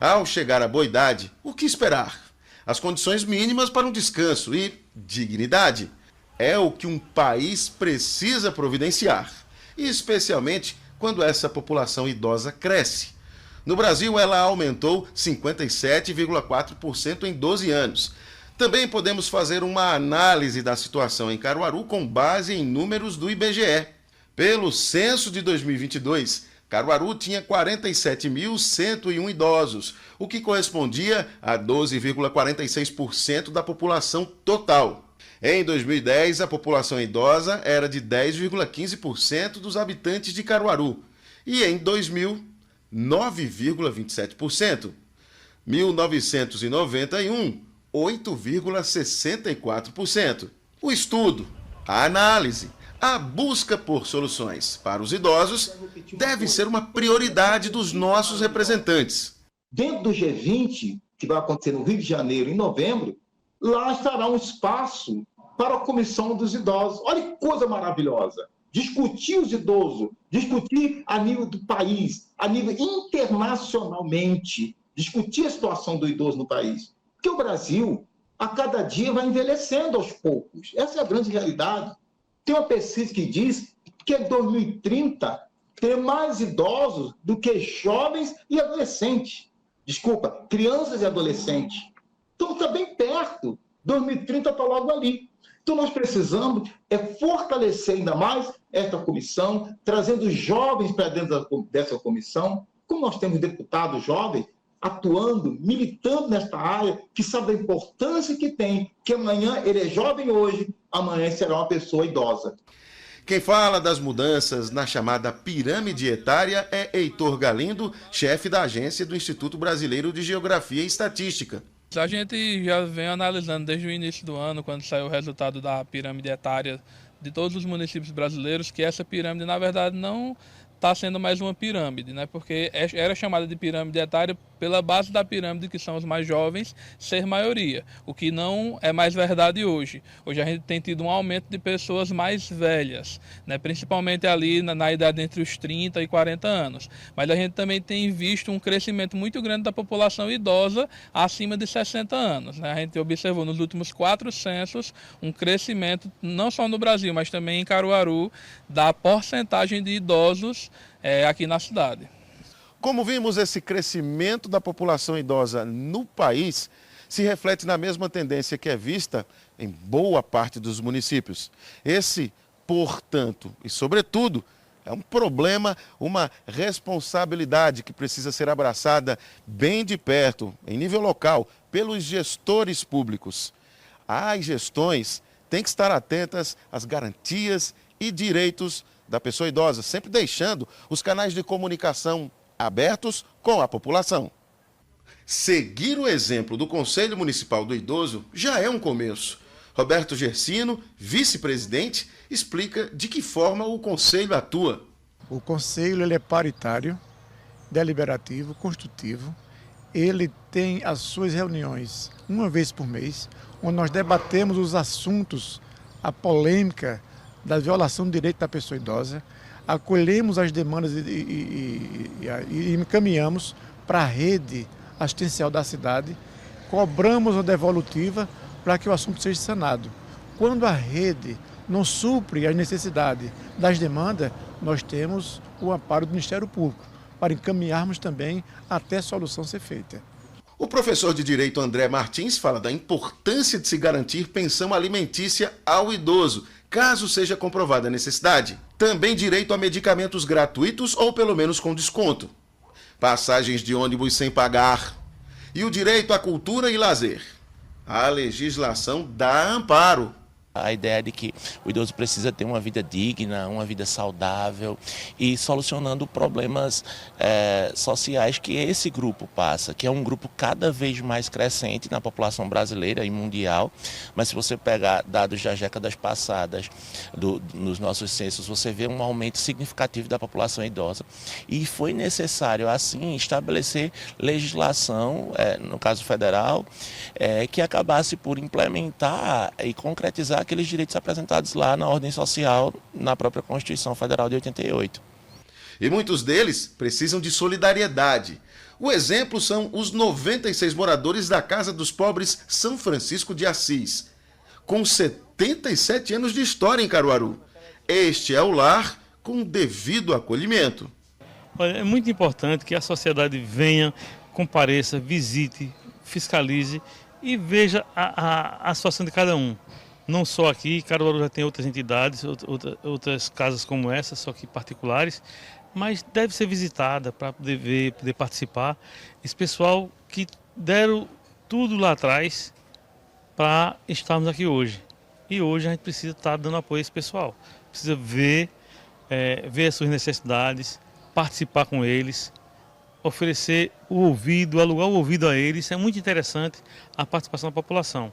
Ao chegar à boa idade, o que esperar? As condições mínimas para um descanso e dignidade é o que um país precisa providenciar, especialmente quando essa população idosa cresce. No Brasil, ela aumentou 57,4% em 12 anos. Também podemos fazer uma análise da situação em Caruaru com base em números do IBGE. Pelo censo de 2022, Caruaru tinha 47.101 idosos, o que correspondia a 12,46% da população total. Em 2010, a população idosa era de 10,15% dos habitantes de Caruaru e em 2000, 9,27%. 1991, 8,64%. O estudo, a análise, a busca por soluções para os idosos deve ser uma prioridade dos nossos representantes. Dentro do G20, que vai acontecer no Rio de Janeiro em novembro, lá estará um espaço para a Comissão dos Idosos. Olha que coisa maravilhosa! Discutir os idosos, discutir a nível do país, a nível internacionalmente, discutir a situação do idoso no país. Porque o Brasil, a cada dia, vai envelhecendo aos poucos. Essa é a grande realidade. Tem uma pesquisa que diz que em 2030 tem mais idosos do que jovens e adolescentes. Desculpa, crianças e adolescentes. Então está bem perto. 2030 está logo ali. Então nós precisamos fortalecer ainda mais esta comissão, trazendo jovens para dentro dessa comissão. Como nós temos deputados jovens atuando, militando nesta área, que sabe da importância que tem, que amanhã ele é jovem hoje, amanhã será uma pessoa idosa. Quem fala das mudanças na chamada pirâmide etária é Heitor Galindo, chefe da agência do Instituto Brasileiro de Geografia e Estatística. A gente já vem analisando desde o início do ano, quando saiu o resultado da pirâmide etária de todos os municípios brasileiros, que essa pirâmide, na verdade, não está sendo mais uma pirâmide, né? Porque era chamada de pirâmide etária pela base da pirâmide, que são os mais jovens, ser maioria, o que não é mais verdade hoje. Hoje a gente tem tido um aumento de pessoas mais velhas, né? Principalmente ali na idade entre os 30 e 40 anos. Mas a gente também tem visto um crescimento muito grande da população idosa acima de 60 anos, né? A gente observou nos últimos 4 censos um crescimento, não só no Brasil, mas também em Caruaru, da porcentagem de idosos aqui na cidade. Como vimos, esse crescimento da população idosa no país se reflete na mesma tendência que é vista em boa parte dos municípios. Esse, portanto, e sobretudo, é um problema, uma responsabilidade que precisa ser abraçada bem de perto, em nível local, pelos gestores públicos. As gestões têm que estar atentas às garantias e direitos da pessoa idosa, sempre deixando os canais de comunicação abertos com a população. Seguir o exemplo do Conselho Municipal do Idoso já é um começo. Roberto Gersino, vice-presidente, explica de que forma o Conselho atua. O Conselho ele é paritário, deliberativo, construtivo. Ele tem as suas reuniões uma vez por mês, onde nós debatemos os assuntos, a polêmica da violação do direito da pessoa idosa, acolhemos as demandas e encaminhamos para a rede assistencial da cidade, cobramos uma devolutiva para que o assunto seja sanado. Quando a rede não supre as necessidades das demandas, nós temos o amparo do Ministério Público, para encaminharmos também até a solução ser feita. O professor de Direito André Martins fala da importância de se garantir pensão alimentícia ao idoso, caso seja comprovada a necessidade. Também direito a medicamentos gratuitos ou pelo menos com desconto. Passagens de ônibus sem pagar. E o direito à cultura e lazer. A legislação dá amparo. A ideia de que o idoso precisa ter uma vida digna, uma vida saudável e solucionando problemas sociais que esse grupo passa, que é um grupo cada vez mais crescente na população brasileira e mundial. Mas se você pegar dados das décadas passadas nos nossos censos, você vê um aumento significativo da população idosa. E foi necessário, assim, estabelecer legislação, no caso federal, que acabasse por implementar e concretizar aqueles direitos apresentados lá na ordem social, na própria Constituição Federal de 88. E muitos deles precisam de solidariedade. O exemplo são os 96 moradores da Casa dos Pobres São Francisco de Assis, com 77 anos de história em Caruaru. Este é o lar com devido acolhimento. Olha, é muito importante que a sociedade venha, compareça, visite, fiscalize e veja a situação de cada um. Não só aqui, Caruaru já tem outras entidades, outras casas como essa, só que particulares, mas deve ser visitada para poder ver, poder participar. Esse pessoal que deram tudo lá atrás para estarmos aqui hoje. E hoje a gente precisa estar dando apoio a esse pessoal. Precisa ver as suas necessidades, participar com eles, oferecer o ouvido, alugar o ouvido a eles. É muito interessante a participação da população.